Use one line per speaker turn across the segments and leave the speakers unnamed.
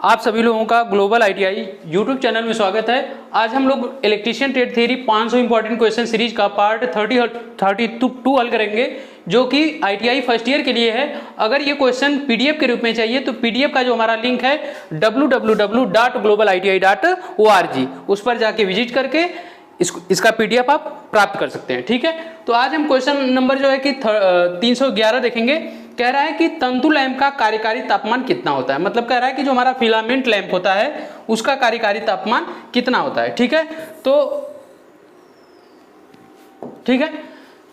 आप सभी लोगों का ग्लोबल आईटीआई यूट्यूब चैनल में स्वागत है। आज हम लोग electrician trade theory 500 important question series का पार्ट 32 हल करेंगे, जो कि आईटीआई फर्स्ट ईयर के लिए है। अगर ये क्वेश्चन पीडीएफ के रूप में चाहिए तो पीडीएफ का जो हमारा लिंक है www.globaliti.org, उस पर जाके विजिट करके इसका पीडीएफ आप प्राप्त कर सकते हैं। ठीक है, तो आज हम क्वेश्चन नंबर जो है कि 311 देखेंगे। कह रहा है कि तंतु लैंप का कार्यकारी तापमान कितना होता है। मतलब कह रहा है कि जो हमारा फिलामेंट लैंप होता है उसका कार्यकारी तापमान कितना होता है। ठीक है,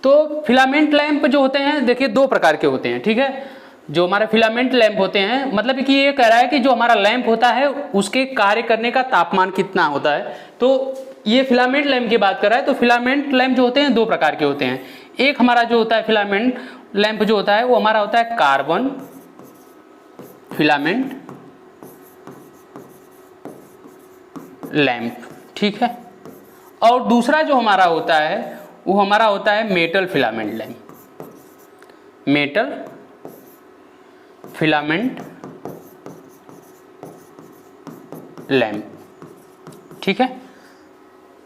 तो फिलामेंट लैंप जो होते हैं, देखिए दो प्रकार के होते हैं। ठीक है, जो हमारे फिलामेंट लैंप होते हैं, मतलब कि ये कह रहा है कि जो हमारा लैंप होता है उसके कार्य करने का तापमान कितना होता है। तो ये फिलामेंट लैंप की बात कर रहा है। तो फिलामेंट लैंप जो होते हैं दो प्रकार के होते हैं। एक हमारा जो होता है फिलामेंट लैंप जो होता है वो हमारा होता है कार्बन फिलामेंट लैंप। ठीक है, और दूसरा जो हमारा होता है वो हमारा होता है metal filament lamp, metal filament lamp. ठीक है,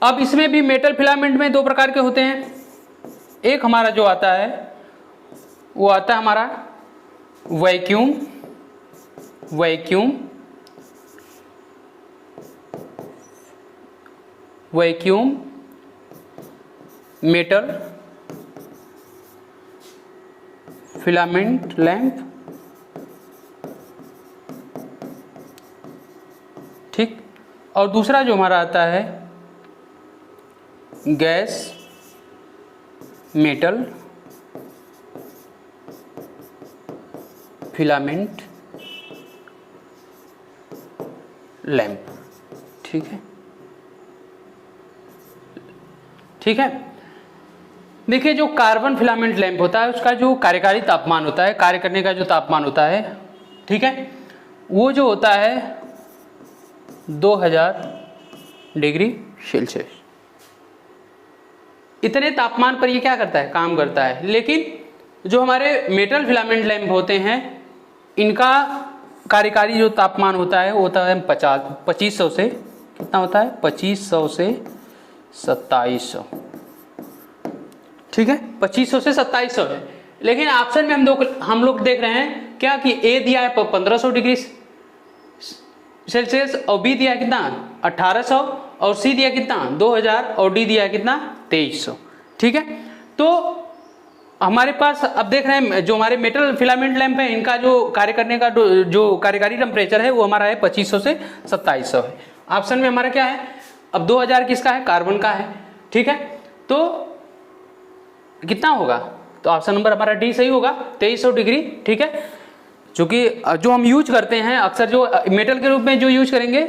अब इसमें भी मेटल फिलामेंट में दो प्रकार के होते हैं। एक हमारा जो आता है वो आता है हमारा वैक्यूम मेटल फिलामेंट लैंप। ठीक, और दूसरा जो हमारा आता है गैस मेटल फिलामेंट लैंप। ठीक है, देखिए जो कार्बन फिलामेंट लैंप होता है उसका जो कार्यकारी तापमान होता है, कार्य करने का जो तापमान होता है, ठीक है, वो जो होता है 2000 डिग्री सेल्सियस। इतने तापमान पर ये क्या करता है, काम करता है। लेकिन जो हमारे मेटल फिलामेंट लैंप होते हैं इनका कार्यकारी जो तापमान होता है वो होता है 2500 से, कितना होता है 2500 से 2700। ठीक है, 2500 से 2700 है। लेकिन ऑप्शन में हम लोग देख रहे हैं क्या कि ए दिया है 1500 डिग्री सेल्सियस और बी दिया है कितना 1800 और सी दिया कितना 2000 और डी दिया है कितना 2300। ठीक है, तो हमारे पास अब देख रहे हैं जो हमारे मेटल फिलामेंट लैंप है इनका जो कार्य करने का जो कार्यकारी टेम्परेचर है वो हमारा है 2500 से 2700 है। ऑप्शन में हमारा क्या है, अब 2000 किसका है, कार्बन का है। ठीक है, तो कितना होगा, तो ऑप्शन नंबर हमारा डी सही होगा 2300 डिग्री। ठीक है, क्योंकि जो हम यूज करते हैं अक्सर जो मेटल के रूप में जो यूज करेंगे,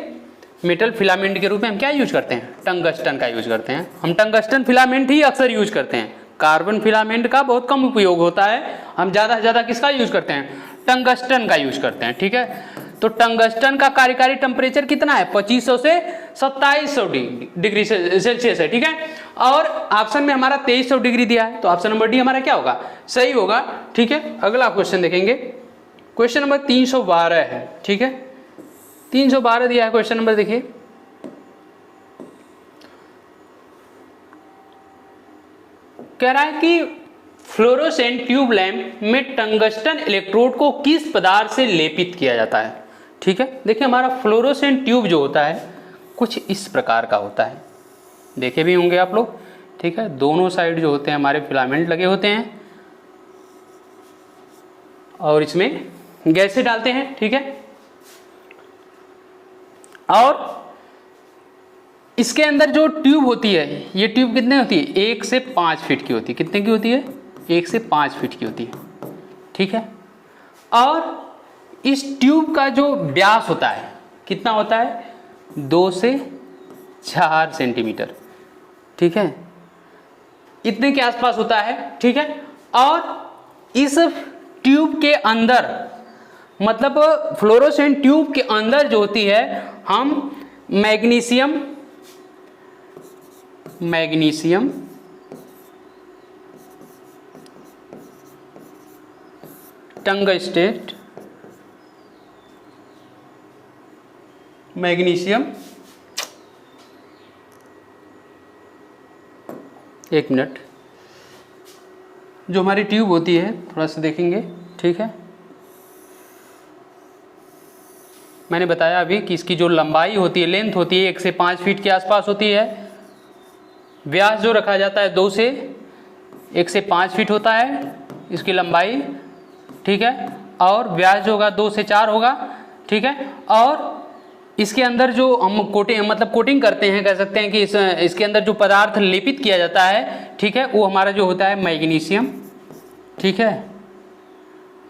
मेटल फिलामेंट के रूप में हम क्या यूज करते हैं, टंगस्टन का यूज करते हैं। हम टंगस्टन फिलामेंट ही अक्सर यूज करते हैं। कार्बन फिलामेंट का बहुत कम उपयोग होता है। हम ज़्यादा से ज़्यादा किसका यूज करते हैं, टंगस्टन का यूज करते हैं। ठीक है, तो टंगस्टन का कार्यकारी टेम्परेचर कितना है 2500 से 2700 डिग्री सेल्सियस है। ठीक है, और ऑप्शन में हमारा 2300 डिग्री दिया है, तो ऑप्शन नंबर डी हमारा क्या होगा, सही होगा। ठीक है, अगला क्वेश्चन देखेंगे, क्वेश्चन नंबर 312 है। ठीक है, 312 दिया है क्वेश्चन नंबर, देखिए कह रहा है कि फ्लोरोसेंट ट्यूब लैंप में टंगस्टन इलेक्ट्रोड को किस पदार्थ से लेपित किया जाता है। ठीक है, देखिए हमारा फ्लोरोसेंट ट्यूब जो होता है कुछ इस प्रकार का होता है, देखे भी होंगे आप लोग। ठीक है, दोनों साइड जो होते हैं हमारे फिलामेंट लगे होते हैं और इसमें गैसें डालते हैं। ठीक है, और इसके अंदर जो ट्यूब होती है, ये ट्यूब कितने होती है, 1 से 5 फीट की होती है। कितने की होती है, 1 से 5 फीट की होती है। ठीक है, और इस ट्यूब का जो व्यास होता है कितना होता है 2 से 4 सेंटीमीटर। ठीक है, इतने के आसपास होता है। ठीक है, और इस ट्यूब के अंदर, मतलब फ्लोरोसेंट ट्यूब के अंदर जो होती है, हम मैग्नीशियम टंगस्टेट मैग्नीशियम, एक मिनट, जो हमारी ट्यूब होती है थोड़ा सा देखेंगे, ठीक है। मैंने बताया अभी कि इसकी जो लंबाई होती है, लेंथ होती है 1 से 5 फीट के आसपास होती है। व्यास जो रखा जाता है 2 से 1 से 5 फीट होता है इसकी लंबाई, ठीक है। और व्यास जो होगा 2 से 4 होगा, ठीक है। और इसके अंदर जो हम कोटिंग करते हैं, कह सकते हैं कि इसके अंदर जो पदार्थ लेपित किया जाता है, ठीक है, वो हमारा जो होता है मैग्नीशियम, ठीक है,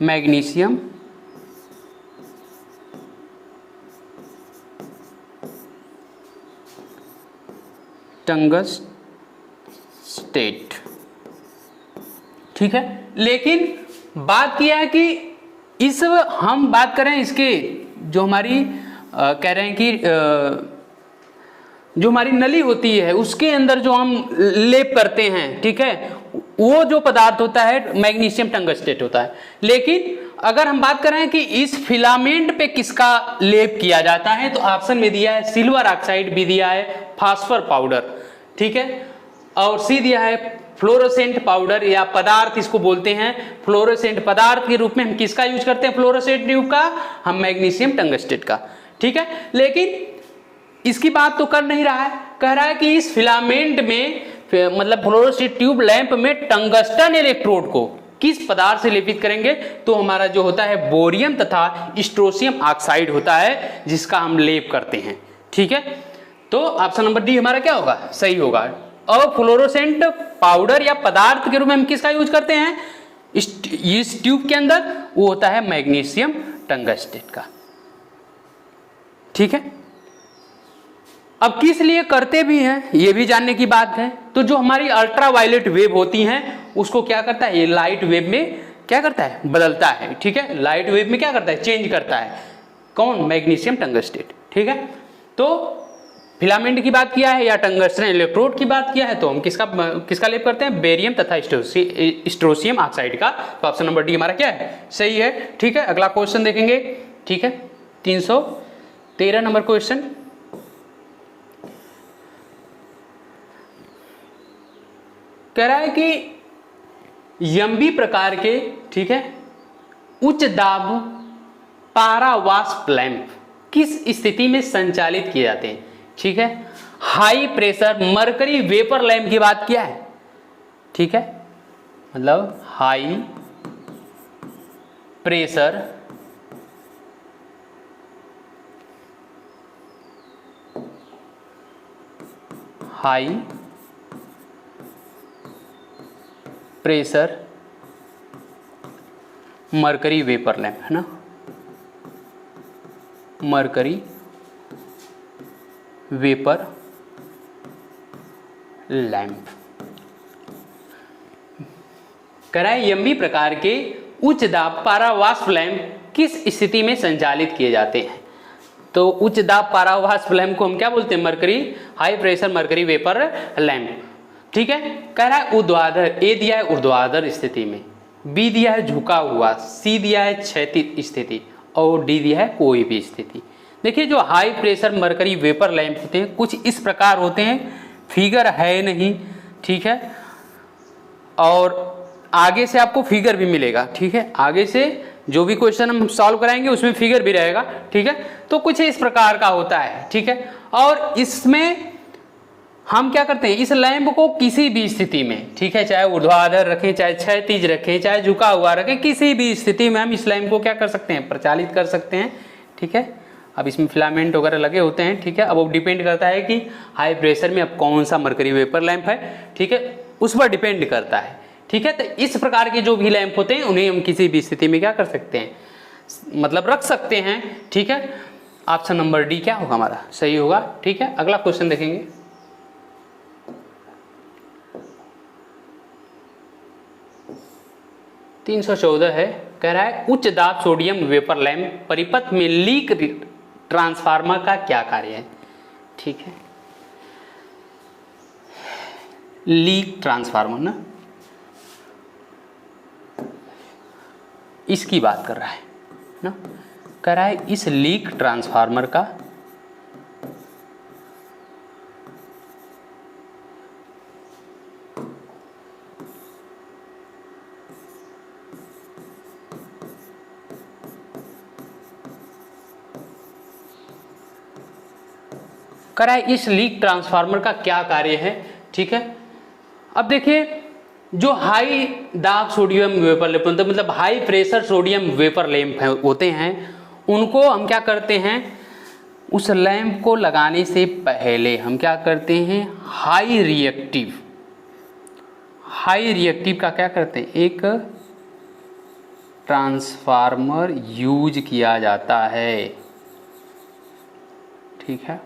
मैग्नीशियम टंगस्टेट, ठीक है। लेकिन बात यह है कि हम बात करें इसके जो हमारी कह रहे हैं कि जो हमारी नली होती है उसके अंदर जो हम लेप करते हैं, ठीक है, वो जो पदार्थ होता है मैग्नीशियम टंगस्टेट होता है। लेकिन अगर हम बात करें कि इस फिलामेंट पे किसका लेप किया जाता है, तो ऑप्शन में दिया है सिल्वर ऑक्साइड, बी दिया है फास्फर पाउडर, ठीक है, और सी दिया है फ्लोरोसेंट पाउडर या पदार्थ इसको बोलते हैं। फ्लोरोसेंट पदार्थ के रूप में हम किसका यूज करते हैं, फ्लोरोसेंट ट्यूब का, हम मैग्नीशियम टंगस्टेट का, ठीक है। लेकिन इसकी बात तो कर नहीं रहा है, कह रहा है कि इस फिलामेंट में मतलब फ्लोरोसेंट ट्यूब लैंप में टंगस्टन इलेक्ट्रोड को किस पदार्थ से लेपित करेंगे, तो हमारा जो होता है बोरियम तथा स्ट्रोसियम ऑक्साइड होता है जिसका हम लेप करते हैं, ठीक है। तो ऑप्शन नंबर डी हमारा क्या होगा, सही होगा। और फ्लोरोसेंट पाउडर या पदार्थ के रूप में हम किसका यूज करते हैं इस ट्यूब के अंदर, वो होता है मैग्नीशियम टंगस्टेट का, ठीक है। अब किस लिए करते भी हैं ये भी जानने की बात है। तो जो हमारी अल्ट्रा वायलेट वेव होती हैं उसको क्या करता है, ये लाइट वेव में क्या करता है, बदलता है, ठीक है। लाइट वेव में क्या करता है, चेंज करता है, कौन, मैग्नीशियम टंगस्टेट, ठीक है। तो फिलामेंट की बात किया है या टंगस्टन इलेक्ट्रोड की बात किया है, तो हम किसका लेप करते हैं, बेरियम तथा स्ट्रोसियम ऑक्साइड का। तो ऑप्शन नंबर डी हमारा क्या है, सही है, ठीक है। अगला क्वेश्चन देखेंगे, ठीक है, 313 नंबर क्वेश्चन। कह रहा है कि यम्बी प्रकार के, ठीक है, उच्च दाब पारावास्प लैंप किस स्थिति में संचालित किए जाते हैं, ठीक है। High pressure mercury vapour lamp की बात किया है, ठीक है, मतलब high pressure mercury vapour lamp, है ना, मरकरी वेपर लैंप। कह रहा है यम्बी प्रकार के उच्च दाब पारावास्प लैंप किस स्थिति में संचालित किए जाते हैं। तो उच्च दाब पारावास्प लैंप को हम क्या बोलते हैं, mercury, high pressure mercury vapour lamp, ठीक है। कह रहा है ऊर्ध्वाधर, ए दिया है ऊर्ध्वाधर स्थिति में, बी दिया है झुका हुआ, सी दिया है क्षैतिज स्थिति और डी दिया है कोई भी स्थिति। देखिए जो high pressure mercury vapour lamp होते हैं कुछ इस प्रकार होते हैं, फिगर है नहीं, ठीक है, और आगे से आपको फिगर भी मिलेगा, ठीक है, आगे से जो भी क्वेश्चन हम सॉल्व कराएंगे उसमें फिगर भी रहेगा, ठीक है। तो कुछ इस प्रकार का होता है, ठीक है। और इसमें हम क्या करते हैं, इस लैंप को किसी भी स्थिति में, ठीक है, चाहे ऊर्ध्वाधर रखें, चाहे क्षैतिज रखें, चाहे झुका हुआ रखें, किसी भी स्थिति में हम इस लैंप को क्या कर सकते हैं, प्रचालित कर सकते हैं, ठीक है। अब इसमें फिलामेंट वगैरह लगे होते हैं, ठीक है। अब वो डिपेंड करता है कि हाई प्रेशर में अब कौन सा मरकरी वेपर लैंप है, ठीक है, उस पर डिपेंड करता है, ठीक है। तो इस प्रकार के जो भी लैंप होते हैं उन्हें हम किसी भी स्थिति में क्या कर सकते हैं, मतलब रख सकते हैं, ठीक है। ऑप्शन नंबर डी क्या होगा हमारा, सही होगा, ठीक है। अगला क्वेश्चन देखेंगे, तीन 314 है। कह रहा है उच्च दाब सोडियम वेपर लैंप परिपथ में लीक ट्रांसफार्मर का क्या कार्य है, ठीक है। लीक ट्रांसफार्मर ना, इसकी बात कर रहा है ना, कह रहा है इस लीक ट्रांसफार्मर का करा है इस लीक ट्रांसफार्मर का क्या कार्य है, ठीक है। अब देखिए जो हाई दाब सोडियम वेपर लैंप मतलब high pressure sodium vapour lamp होते हैं, उनको हम क्या करते हैं, उस लैंप को लगाने से पहले हम क्या करते हैं, हाई रिएक्टिव का क्या करते हैं, एक ट्रांसफार्मर यूज किया जाता है, ठीक है।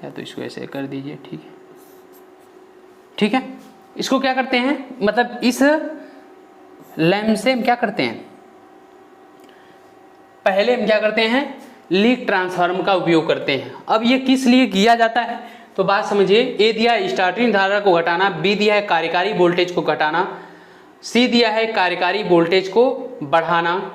या तो इसको ऐसे कर दीजिए, ठीक है, ठीक है। इसको क्या करते हैं, मतलब इस लैंप से हम क्या करते हैं, पहले हम क्या करते हैं, लीक ट्रांसफार्मर का उपयोग करते हैं। अब ये किस लिए किया जाता है, तो बात समझिए। ए दिया है स्टार्टिंग धारा को घटाना, बी दिया है कार्यकारी वोल्टेज को घटाना, सी दिया है कार्यकारी वोल्टेज को बढ़ाना,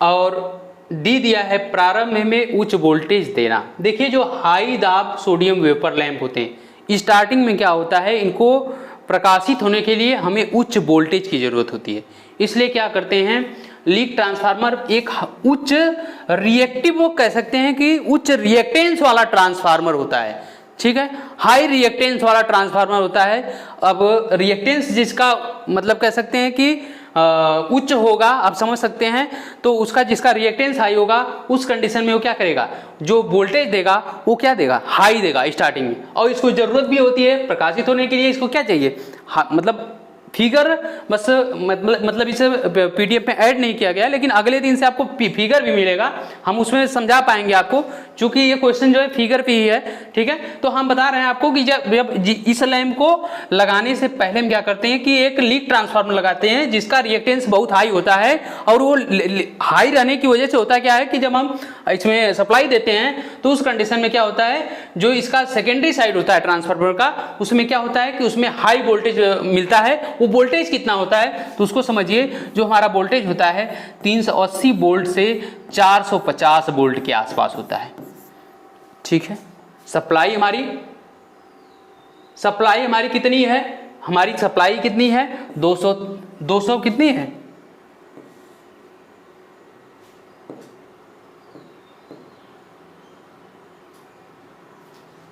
और डी दिया है प्रारंभ में उच्च वोल्टेज देना। देखिए जो हाई दाब सोडियम वेपर लैंप होते हैं, स्टार्टिंग में क्या होता है, इनको प्रकाशित होने के लिए हमें उच्च वोल्टेज की जरूरत होती है। इसलिए क्या करते हैं, लीक ट्रांसफार्मर एक उच्च रिएक्टिव, वो कह सकते हैं कि उच्च रिएक्टेंस वाला ट्रांसफार्मर होता है, ठीक है, हाई रिएक्टेंस वाला ट्रांसफार्मर होता है। अब रिएक्टेंस जिसका मतलब कह सकते हैं कि उच्च होगा, आप समझ सकते हैं, तो उसका जिसका रिएक्टेंस हाई होगा उस कंडीशन में वो क्या करेगा, जो वोल्टेज देगा वो क्या देगा, हाई देगा स्टार्टिंग में। और इसको जरूरत भी होती है प्रकाशित होने के लिए, इसको क्या चाहिए, मतलब फिगर, बस मतलब इसे पीडीएफ में ऐड नहीं किया गया, लेकिन अगले दिन से आपको फिगर भी मिलेगा, हम उसमें समझा पाएंगे आपको, क्योंकि ये क्वेश्चन जो है फिगर पे ही है, ठीक है। तो हम बता रहे हैं आपको कि जब इस लैंप को लगाने से पहले हम क्या करते हैं कि एक लीक ट्रांसफार्मर लगाते हैं जिसका रिएक्टेंस बहुत हाई होता है, और वो हाई रहने की वजह से होता क्या है कि जब हम इसमें सप्लाई देते हैं तो उस कंडीशन में क्या होता है, जो इसका सेकेंडरी साइड होता है ट्रांसफार्मर का, उसमें क्या होता है कि उसमें हाई वोल्टेज मिलता है। वो वोल्टेज कितना होता है, तो उसको समझिए, जो हमारा वोल्टेज होता है 380 वोल्ट से 450 वोल्ट के आसपास होता है, ठीक है। सप्लाई हमारी कितनी है, हमारी सप्लाई कितनी है, 200 कितनी है,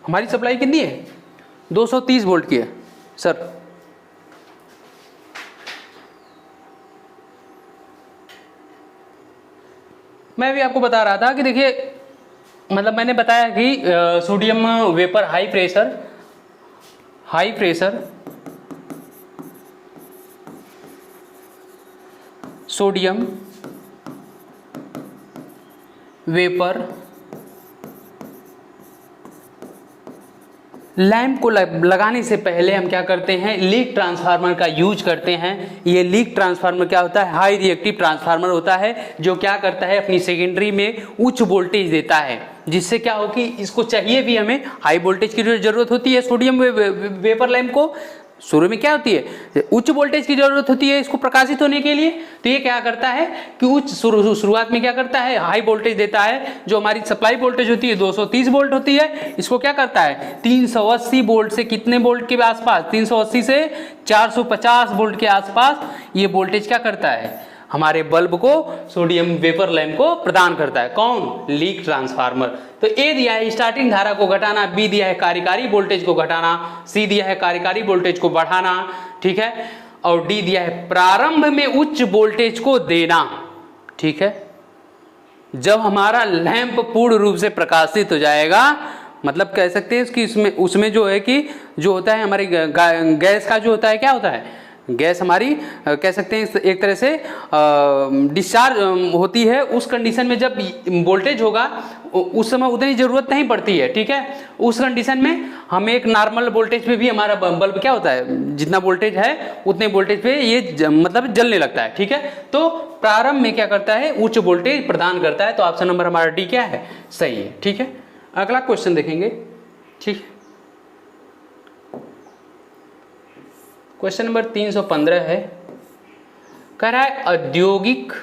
हमारी सप्लाई कितनी है, 230 वोल्ट की है सर। मैं भी आपको बता रहा था कि देखिए, मतलब मैंने बताया कि sodium vapour high pressure sodium vapour lamp को लगाने से पहले हम क्या करते हैं, लीक ट्रांसफार्मर का यूज करते हैं। ये लीक ट्रांसफार्मर क्या होता है, हाई रिएक्टिव ट्रांसफार्मर होता है, जो क्या करता है, अपनी सेकेंडरी में उच्च वोल्टेज देता है, जिससे क्या हो कि इसको चाहिए भी, हमें हाई वोल्टेज की जरूरत होती है। सोडियम वेपर लैंप को शुरू में क्या होती है, उच्च वोल्टेज की जरूरत होती है इसको प्रकाशित होने के लिए। तो ये क्या करता है कि उच्च शुरुआत में क्या करता है, हाई वोल्टेज देता है। जो हमारी सप्लाई वोल्टेज होती है 230 वोल्ट होती है, इसको क्या करता है 380 वोल्ट से कितने वोल्ट के आसपास, 380 से 450 वोल्ट के आसपास ये वोल्टेज क्या करता है, हमारे बल्ब को, सोडियम वेपर लैंप को प्रदान करता है। कौन, लीक ट्रांसफार्मर। तो ए दिया है स्टार्टिंग धारा को घटाना, बी दिया है कार्यकारी वोल्टेज को घटाना, सी दिया है कार्यकारी वोल्टेज को बढ़ाना, ठीक है, और डी दिया है प्रारंभ में उच्च वोल्टेज को देना, ठीक है। जब हमारा लैंप पूर्ण रूप से प्रकाशित हो जाएगा, मतलब कह सकते हैं कि उसमें जो है कि जो होता है हमारी गैस का जो होता है, क्या होता है, गैस हमारी कह सकते हैं एक तरह से डिस्चार्ज होती है। उस कंडीशन में जब वोल्टेज होगा उस समय उतनी ज़रूरत नहीं पड़ती है, ठीक है। उस कंडीशन में हमें एक नॉर्मल वोल्टेज पे भी हमारा बल्ब क्या होता है, जितना वोल्टेज है उतने वोल्टेज पे ये मतलब जलने लगता है, ठीक है। तो प्रारंभ में क्या करता है, उच्च वोल्टेज प्रदान करता है। तो ऑप्शन नंबर हमारा डी क्या है, सही है, ठीक है। अगला क्वेश्चन देखेंगे, ठीक है। क्वेश्चन नंबर 315 है, कह रहा है औद्योगिक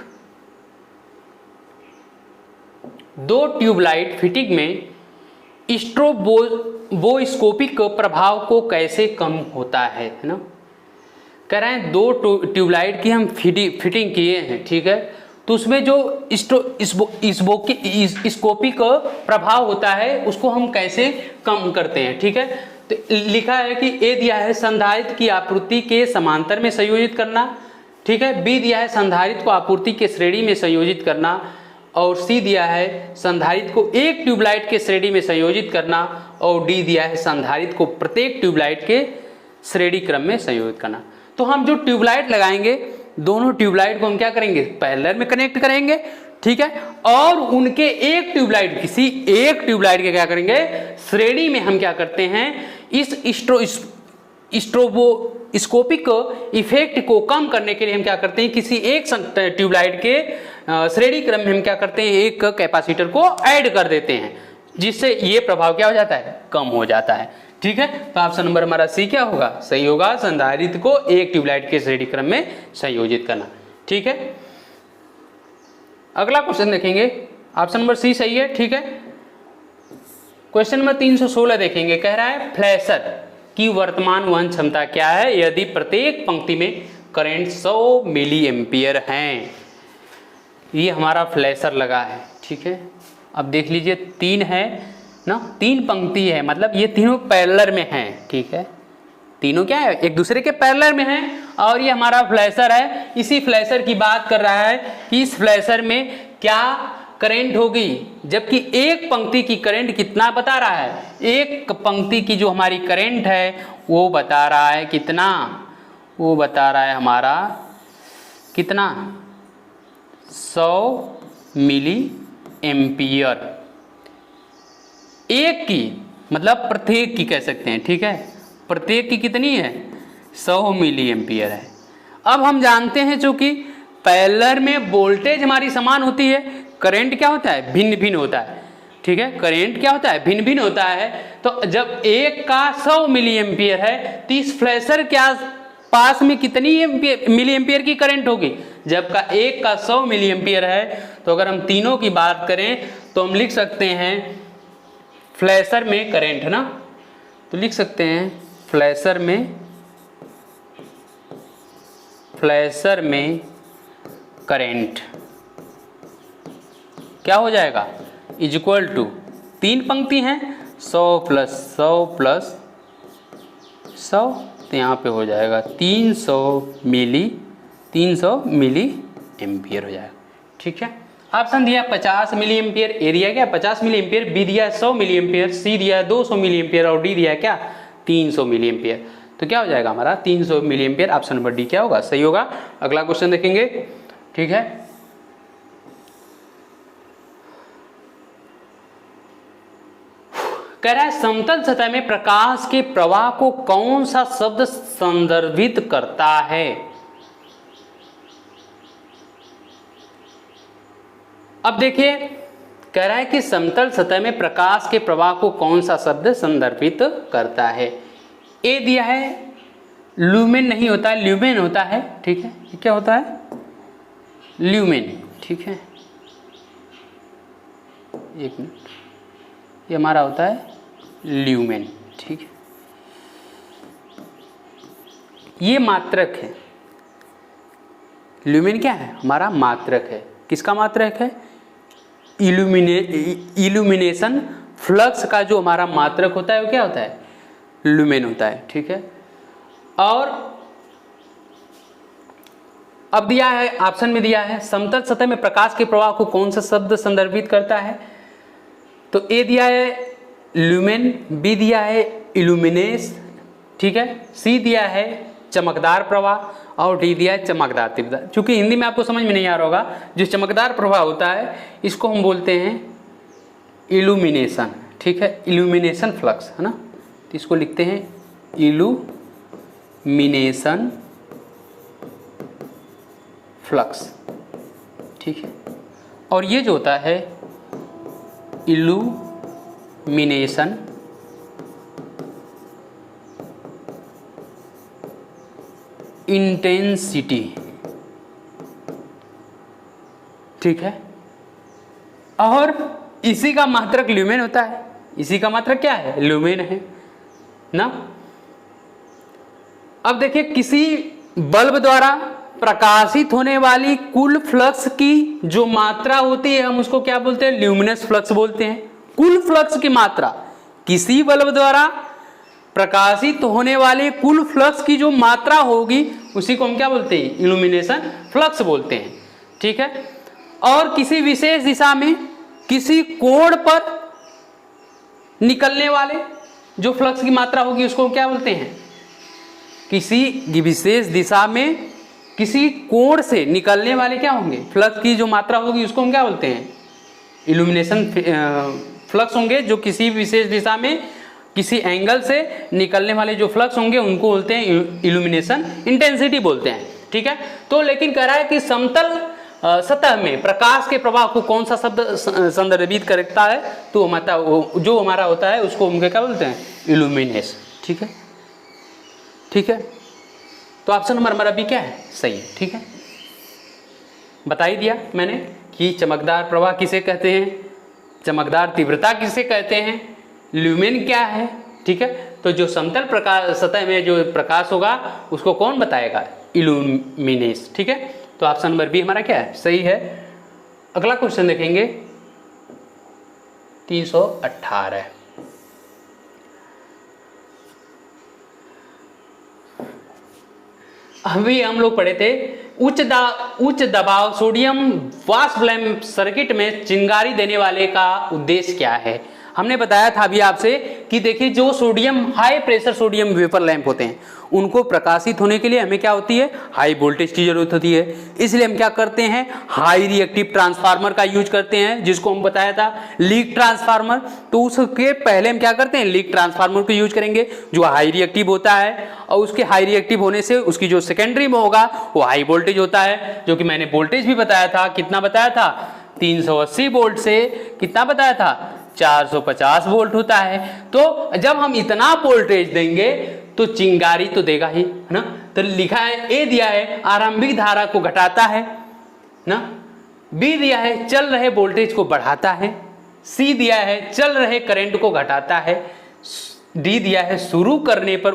2 ट्यूबलाइट फिटिंग में स्ट्रोबोस्कोपिक प्रभाव को कैसे कम होता है ना। कह रहे हैं 2 ट्यूबलाइट की हम फिटिंग किए हैं, ठीक है, तो उसमें जो स्कोपिक प्रभाव होता है उसको हम कैसे कम करते हैं, ठीक है। तो लिखा है कि ए दिया है संधारित्र की आपूर्ति के समांतर में संयोजित करना, ठीक है। बी दिया है संधारित्र को आपूर्ति के श्रेणी में संयोजित करना, और सी दिया है संधारित्र को एक ट्यूबलाइट के श्रेणी में संयोजित करना, और डी दिया है संधारित्र को प्रत्येक ट्यूबलाइट के श्रेणी क्रम में संयोजित करना। तो हम जो ट्यूबलाइट लगाएंगे दोनों ट्यूबलाइट को हम क्या करेंगे, पैरेलल में कनेक्ट करेंगे, ठीक है। और उनके एक ट्यूबलाइट किसी एक ट्यूबलाइट के क्या करेंगे श्रेणी में हम क्या करते हैं, इस स्ट्रोबोस्कोपिक इफेक्ट को कम करने के लिए हम क्या करते हैं, किसी एक ट्यूबलाइट के श्रेणी क्रम में हम क्या करते हैं, एक कैपेसिटर को ऐड कर देते हैं, जिससे ये प्रभाव क्या हो जाता है, कम हो जाता है, ठीक है। तो ऑप्शन नंबर हमारा सी क्या होगा, सही होगा, संधारित्र को एक ट्यूबलाइट के श्रेणी क्रम में संयोजित करना, ठीक है। अगला क्वेश्चन देखेंगे, ऑप्शन नंबर सी सही है, ठीक है। क्वेश्चन नंबर 316 देखेंगे, कह रहा है फ्लैशर की वर्तमान वहन क्षमता क्या है यदि प्रत्येक पंक्ति में करंट 100 मिली एम्पियर हैं। ये हमारा फ्लैशर लगा है, ठीक है। अब देख लीजिए 3 है ना, 3 पंक्ति है, मतलब ये तीनों पैरेलल में हैं, ठीक है। तीनों क्या है, एक दूसरे के पैरेलल में हैं, और ये हमारा फ्लैशर है। इसी फ्लैशर की बात कर रहा है कि इस फ्लैशर में क्या करंट होगी, जबकि एक पंक्ति की करंट कितना बता रहा है, एक पंक्ति की जो हमारी करंट है वो बता रहा है कितना, वो बता रहा है हमारा कितना 100 मिली एम्पियर। एक की मतलब प्रत्येक की कह सकते हैं, ठीक है। प्रत्येक की कितनी है, 100 मिली एम्पियर है। अब हम जानते हैं चूंकि पैरेलल में वोल्टेज हमारी समान होती है, करंट क्या होता है, भिन्न भिन्न होता है, ठीक है। करंट क्या होता है, भिन्न भिन्न होता है। तो जब एक का 100 मिली एम्पियर है तो इस फ्लैशर के पास में कितनी मिली एम्पियर की करंट होगी, जबकि एक का 100 मिली एम्पियर है। तो अगर हम तीनों की बात करें तो हम लिख सकते हैं फ्लैशर में करंट है ना, तो लिख सकते हैं फ्लैशर में करंट क्या हो जाएगा, इज इक्वल टू 3 पंक्ति हैं 100 प्लस 100 प्लस 100, तो यहाँ पे हो जाएगा 300 मिली एम्पियर हो जाएगा, ठीक है। ऑप्शन दिया 50 मिली एम्पियर, ए दिया क्या 50 मिली एम्पियर, बी दिया 100 मिली एम्पियर, सी दिया 200 मिली एम्पियर, और डी दिया क्या 300 मिली एम्पियर। तो क्या हो जाएगा हमारा 300 milli ampere, option number D क्या होगा, सही होगा। अगला क्वेश्चन देखेंगे, ठीक है। कह रहा है समतल सतह में प्रकाश के प्रवाह को कौन सा शब्द संदर्भित करता है। अब देखिए कह रहा है कि समतल सतह में प्रकाश के प्रवाह को कौन सा शब्द संदर्भित करता है। ए दिया है ल्यूमेन नहीं होता है, ल्यूमेन होता है, ठीक है। ये क्या होता है, ल्यूमेन, ठीक है। एक मिनट, ये हमारा होता है ल्यूमेन, ठीक है। ये मात्रक है, ल्यूमेन क्या है, हमारा मात्रक है। किसका मात्रक है, इल्यूमिनेशन फ्लक्स का जो हमारा मात्रक होता है वो क्या होता है, ल्यूमेन होता है, ठीक है। और अब दिया है ऑप्शन में दिया है समतल सतह में प्रकाश के प्रवाह को कौन सा शब्द संदर्भित करता है। तो ए दिया है ल्यूमेन, बी दिया है इल्यूमिनेस, ठीक है, सी दिया है चमकदार प्रवाह, और डी दिया है चमकदार तीव्रता। चूंकि हिंदी में आपको समझ में नहीं आ रहा होगा, जो चमकदार प्रवाह होता है इसको हम बोलते हैं इल्यूमिनेशन, ठीक है, इल्यूमिनेशन फ्लक्स है ना। तो इसको लिखते हैं इल्यूमिनेशन फ्लक्स, ठीक है। और ये जो होता है इल्यूमिनेशन इंटेंसिटी, ठीक है। और इसी का मात्रक ल्यूमेन होता है, इसी का मात्रक क्या है, ल्यूमेन है ना। अब देखिए किसी बल्ब द्वारा प्रकाशित होने वाली कुल फ्लक्स की जो मात्रा होती है हम उसको क्या बोलते हैं, ल्यूमिनस फ्लक्स बोलते हैं। कुल फ्लक्स की मात्रा, किसी बल्ब द्वारा प्रकाशित होने वाले कुल फ्लक्स की जो मात्रा होगी उसी को हम क्या बोलते हैं, इल्यूमिनेशन फ्लक्स बोलते हैं। ठीक है। और किसी विशेष दिशा में किसी कोण पर निकलने वाले जो फ्लक्स की मात्रा होगी उसको क्या बोलते हैं, किसी विशेष दिशा में किसी कोण से निकलने वाले क्या होंगे, फ्लक्स की जो मात्रा होगी उसको हम क्या बोलते हैं, इल्यूमिनेशन फ्लक्स होंगे। जो किसी विशेष दिशा में किसी एंगल से निकलने वाले जो फ्लक्स होंगे उनको बोलते हैं इल्यूमिनेशन इंटेंसिटी बोलते हैं। ठीक है। तो लेकिन कह रहा है कि समतल सतह में प्रकाश के प्रवाह को कौन सा शब्द संदर्भित करता है, तो जो हमारा होता है उसको हम क्या बोलते हैं, इल्यूमिनेस। ठीक है। ठीक है। तो ऑप्शन नंबर हमारा बी क्या है, सही है। ठीक है। बता ही दिया मैंने कि चमकदार प्रवाह किसे कहते हैं, चमकदार तीव्रता किसे कहते हैं, ल्यूमेन क्या है। ठीक है। तो जो समतल प्रकाश सतह में जो प्रकाश होगा उसको कौन बताएगा, इल्यूमिनेस। ठीक है। तो ऑप्शन नंबर बी हमारा क्या है, सही है। अगला क्वेश्चन देखेंगे 318। अभी हम लोग पढ़े थे उच्च दबाव सोडियम वाष्प लैंप सर्किट में चिंगारी देने वाले का उद्देश्य क्या है। हमने बताया था अभी आपसे कि देखिए जो sodium high pressure sodium vapour lamp होते हैं उनको प्रकाशित होने के लिए हमें क्या होती है, हाई वोल्टेज की जरूरत होती है। इसलिए हम क्या करते हैं, हाई रिएक्टिव ट्रांसफार्मर का यूज करते हैं, जिसको हम बताया था लीक ट्रांसफार्मर। तो उसके पहले हम क्या करते हैं, लीक ट्रांसफार्मर को यूज करेंगे जो हाई रिएक्टिव होता है, और उसके हाई रिएक्टिव होने से उसकी जो सेकेंडरी में होगा वो हाई वोल्टेज होता है, जो कि मैंने वोल्टेज भी बताया था। कितना बताया था, 380 वोल्ट से कितना बताया था, 450 वोल्ट होता है। तो जब हम इतना वोल्टेज देंगे तो चिंगारी तो देगा ही, है ना। तो लिखा है, ए दिया है आरंभिक धारा को घटाता है ना, बी दिया है चल रहे वोल्टेज को बढ़ाता है, सी दिया है चल रहे करंट को घटाता है, डी दिया है शुरू करने पर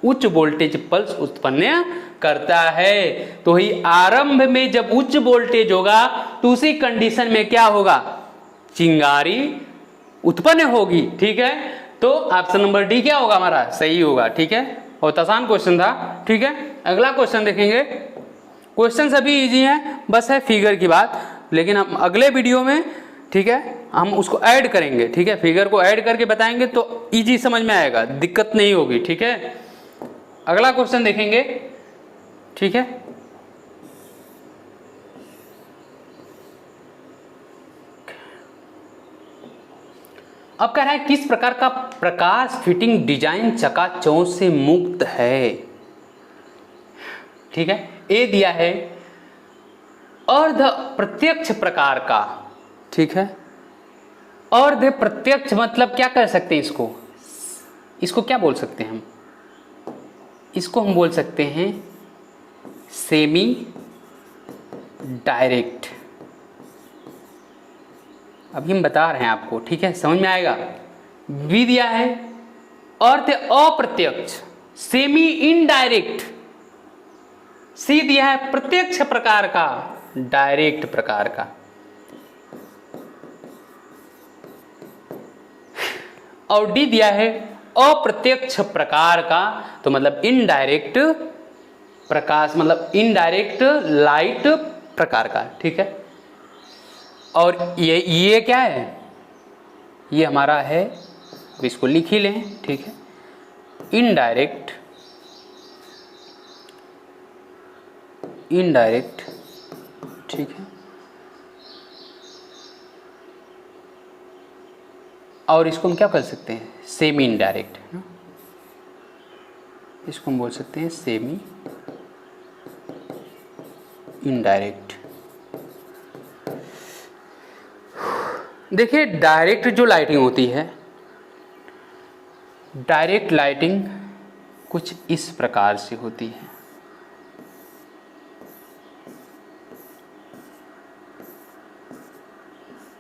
उच्च वोल्टेज पल्स उत्पन्न करता है। तो ही आरंभ में जब उच्च वोल्टेज होगा तो उसी कंडीशन में क्या होगा, चिंगारी उत्पन्न होगी। ठीक है। तो ऑप्शन नंबर डी क्या होगा हमारा, सही होगा। ठीक है। बहुत आसान क्वेश्चन था। ठीक है। अगला क्वेश्चन देखेंगे। क्वेश्चन सभी इजी हैं, बस है फिगर की बात, लेकिन हम अगले वीडियो में, ठीक है, हम उसको ऐड करेंगे। ठीक है। फिगर को ऐड करके बताएंगे तो इजी समझ में आएगा, दिक्कत नहीं होगी। ठीक है। अगला क्वेश्चन देखेंगे। ठीक है। अब कह रहा है किस प्रकार का प्रकाश फिटिंग डिजाइन चकाचौंध से मुक्त है। ठीक है। ए दिया है अर्ध प्रत्यक्ष प्रकार का। ठीक है। अर्ध प्रत्यक्ष मतलब क्या कर सकते हैं, इसको क्या बोल सकते हैं हम, इसको हम बोल सकते हैं सेमी डायरेक्ट। अभी हम बता रहे हैं आपको। ठीक है। समझ में आएगा। बी दिया है अर्थ अप्रत्यक्ष, सेमी इनडायरेक्ट। सी दिया है प्रत्यक्ष प्रकार का, डायरेक्ट प्रकार का। और डी दिया है अप्रत्यक्ष प्रकार का, तो मतलब इनडायरेक्ट प्रकाश, मतलब इनडायरेक्ट लाइट प्रकार का। ठीक है। और ये क्या है, ये हमारा है, इसको लिख ही लें। ठीक है। इनडायरेक्ट ठीक है। और इसको हम क्या कर सकते हैं, सेमी इनडायरेक्ट, इसको हम बोल सकते हैं सेमी इनडायरेक्ट। देखिए डायरेक्ट जो लाइटिंग होती है, डायरेक्ट लाइटिंग कुछ इस प्रकार से होती है।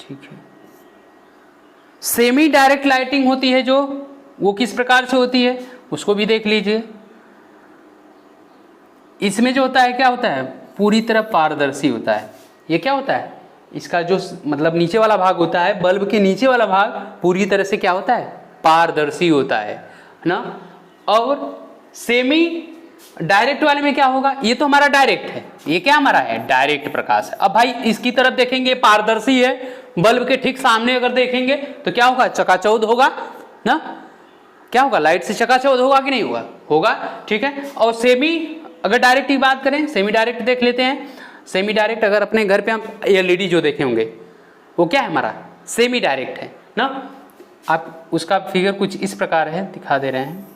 ठीक है। सेमी डायरेक्ट लाइटिंग होती है जो, वो किस प्रकार से होती है उसको भी देख लीजिए। इसमें जो होता है क्या होता है, पूरी तरह पारदर्शी होता है। ये क्या होता है, इसका जो मतलब नीचे वाला भाग होता है, बल्ब के नीचे वाला भाग पूरी तरह से क्या होता है, पारदर्शी होता है ना। और सेमी डायरेक्ट वाले में क्या होगा, ये तो हमारा डायरेक्ट है, ये क्या हमारा है, डायरेक्ट प्रकाश है। अब भाई इसकी तरफ देखेंगे पारदर्शी है, बल्ब के ठीक सामने अगर देखेंगे तो क्या होगा, चकाचौंध होगा ना, क्या होगा, लाइट से चकाचौंध होगा कि नहीं होगा, होगा, ठीक है। और सेमी अगर डायरेक्ट की बात करें, सेमी डायरेक्ट देख लेते हैं। सेमी डायरेक्ट अगर अपने घर पे हम एलईडी जो देखे होंगे वो क्या है, हमारा सेमी डायरेक्ट है ना। आप उसका फिगर कुछ इस प्रकार है, दिखा दे रहे हैं,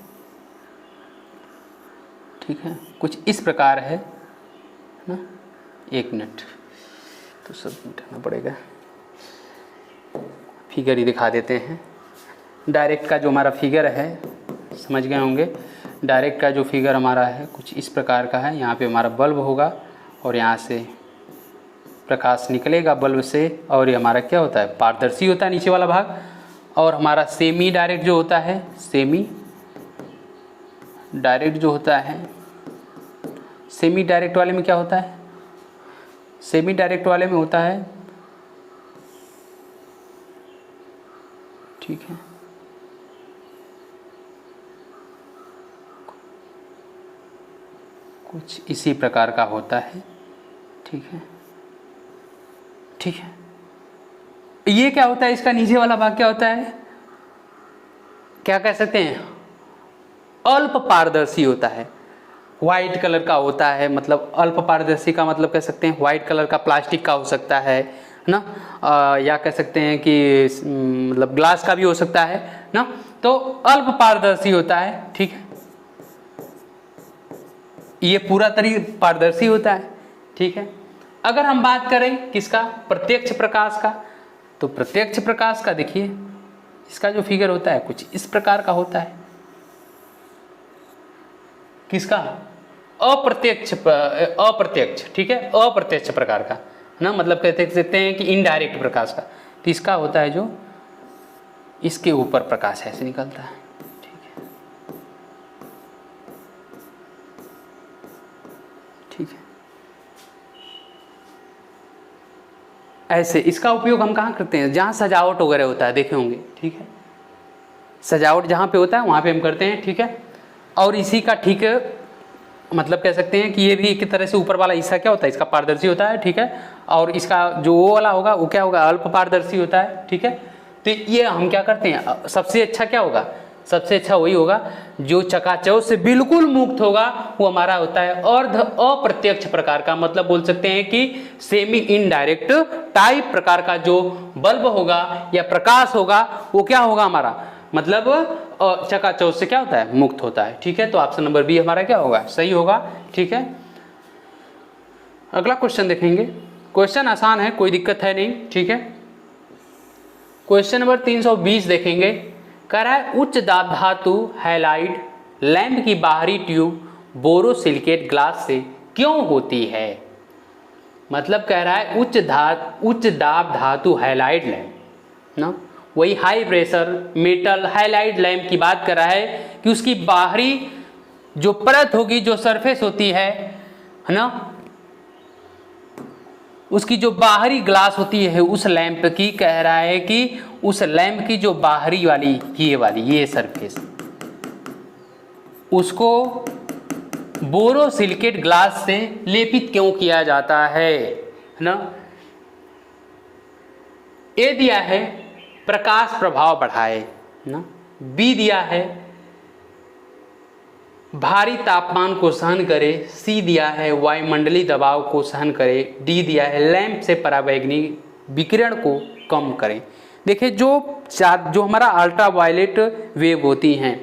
ठीक है, कुछ इस प्रकार है ना। 1 मिनट तो सब मिटाना पड़ेगा, फिगर ही दिखा देते हैं। डायरेक्ट का जो हमारा फिगर है, समझ गए होंगे, डायरेक्ट का जो फिगर हमारा है कुछ इस प्रकार का है। यहाँ पे हमारा बल्ब होगा और यहाँ से प्रकाश निकलेगा बल्ब से, और ये हमारा क्या होता है, पारदर्शी होता है नीचे वाला भाग। और हमारा सेमी डायरेक्ट जो होता है, सेमी डायरेक्ट जो होता है, सेमी डायरेक्ट वाले में क्या होता है, सेमी डायरेक्ट वाले में होता है, ठीक है, कुछ इसी प्रकार का होता है, ठीक है, ठीक है। ये क्या होता है, इसका नीचे वाला भाग क्या होता है, क्या कह सकते हैं, अल्प पारदर्शी होता है, वाइट कलर का होता है। मतलब अल्प पारदर्शी का मतलब कह सकते हैं वाइट कलर का, प्लास्टिक का हो सकता है ना, या कह सकते हैं कि मतलब ग्लास का भी हो सकता है ना। तो अल्प पारदर्शी होता है, ठीक है, ये पूरा तरीके पारदर्शी होता है, ठीक है। अगर हम बात करें किसका, प्रत्यक्ष प्रकाश का, तो प्रत्यक्ष प्रकाश का देखिए इसका जो फिगर होता है कुछ इस प्रकार का होता है। किसका, अप्रत्यक्ष, अप्रत्यक्ष, ठीक है, अप्रत्यक्ष प्रकार का ना, मतलब कहते सकते हैं कि इनडायरेक्ट प्रकाश का। तो इसका होता है जो इसके ऊपर प्रकाश ऐसे निकलता है, ठीक है, ठीक है। ऐसे इसका उपयोग हम कहाँ करते हैं, जहाँ सजावट वगैरह होता है, देखे होंगे, ठीक है, सजावट जहाँ पे होता है वहाँ पे हम करते हैं, ठीक है। और इसी का ठीक मतलब कह सकते हैं कि ये भी एक तरह से ऊपर वाला हिस्सा क्या होता है, इसका पारदर्शी होता है, ठीक है। और इसका जो वो वाला होगा वो क्या होगा, अल्प पारदर्शी होता है, ठीक है। तो ये हम क्या करते हैं, सबसे अच्छा क्या होगा, सबसे अच्छा वही होगा जो चकाचौंध से बिल्कुल मुक्त होगा, वो हमारा होता है अर्ध अप्रत्यक्ष प्रकार का। मतलब बोल सकते हैं कि सेमी इनडायरेक्ट टाइप प्रकार का जो बल्ब होगा या प्रकाश होगा वो क्या होगा हमारा, मतलब चकाचौंध से क्या होता है, मुक्त होता है, ठीक है। तो ऑप्शन नंबर बी हमारा क्या होगा, सही होगा, ठीक है। अगला क्वेश्चन देखेंगे, क्वेश्चन आसान है, कोई दिक्कत है नहीं, ठीक है। क्वेश्चन नंबर 320 देखेंगे, कह रहा है उच्च दाब धातु हैलाइड लैंप की बाहरी ट्यूब बोरोसिलिकेट ग्लास से क्यों होती है। मतलब कह रहा है उच्च दाब धातु हैलाइड लैंप ना, वही high pressure metal halide lamp की बात कर रहा है कि उसकी बाहरी जो परत होगी, जो सरफेस होती है ना, उसकी जो बाहरी ग्लास होती है उस लैंप की, कह रहा है कि उस लैंप की जो बाहरी वाली ये सरफेस, उसको बोरोसिलिकेट ग्लास से लेपित क्यों किया जाता है ना। ए दिया है प्रकाश प्रभाव बढ़ाए ना, बी दिया है भारी तापमान को सहन करे, सी दिया है वायुमंडलीय दबाव को सहन करे, डी दिया है लैंप से पराबैंगनी विकिरण को कम करें। देखिए जो हमारा अल्ट्रावायलेट वेव होती हैं,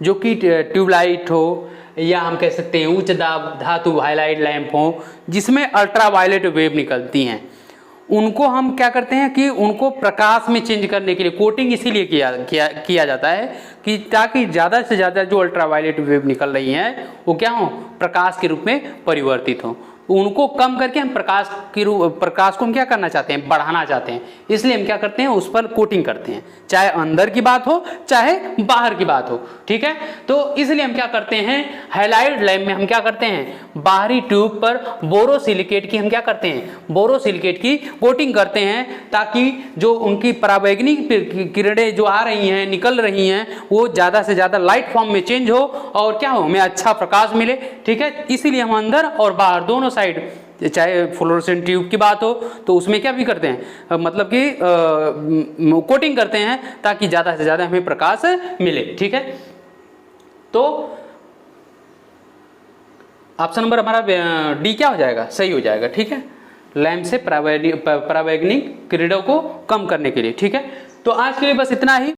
जो कि ट्यूबलाइट हो या हम कह सकते हैं उच्च दाब धातु हाइलाइट लैंप हो जिसमें अल्ट्रावायलेट वेव निकलती हैं, उनको हम क्या करते हैं कि उनको प्रकाश में चेंज करने के लिए कोटिंग इसीलिए किया जाता है कि ताकि ज़्यादा से ज़्यादा जो अल्ट्रावायलेट वेव निकल रही हैं वो क्या हो, प्रकाश के रूप में परिवर्तित हो। उनको कम करके हम प्रकाश को हम क्या करना चाहते हैं, बढ़ाना चाहते हैं। इसलिए हम क्या करते हैं, उस पर कोटिंग करते हैं, चाहे अंदर की बात हो चाहे बाहर की बात हो, ठीक है। तो इसलिए हम क्या करते हैं, हैलाइड लैंप में हम क्या करते हैं, बाहरी ट्यूब पर बोरोसिलिकेट की हम क्या करते हैं, बोरोसिलिकेट की कोटिंग करते हैं, ताकि जो उनकी पराबैंगनी किरणें जो आ रही हैं, निकल रही हैं, वो ज़्यादा से ज़्यादा लाइट फॉर्म में चेंज हो और क्या हो, हमें अच्छा प्रकाश मिले, ठीक है। इसीलिए हम अंदर और बाहर दोनों साइड, चाहे फ्लोरोसेंट ट्यूब की बात हो तो उसमें क्या भी करते हैं, मतलब कि कोटिंग करते हैं, ताकि ज़्यादा से ज़्यादा हमें प्रकाश मिले, ठीक है। तो ऑप्शन नंबर हमारा डी क्या हो जाएगा, सही हो जाएगा, ठीक है। लैंप से पराबैंगनी किरणों को कम करने के लिए, ठीक है। तो आज के लिए बस इतना ही।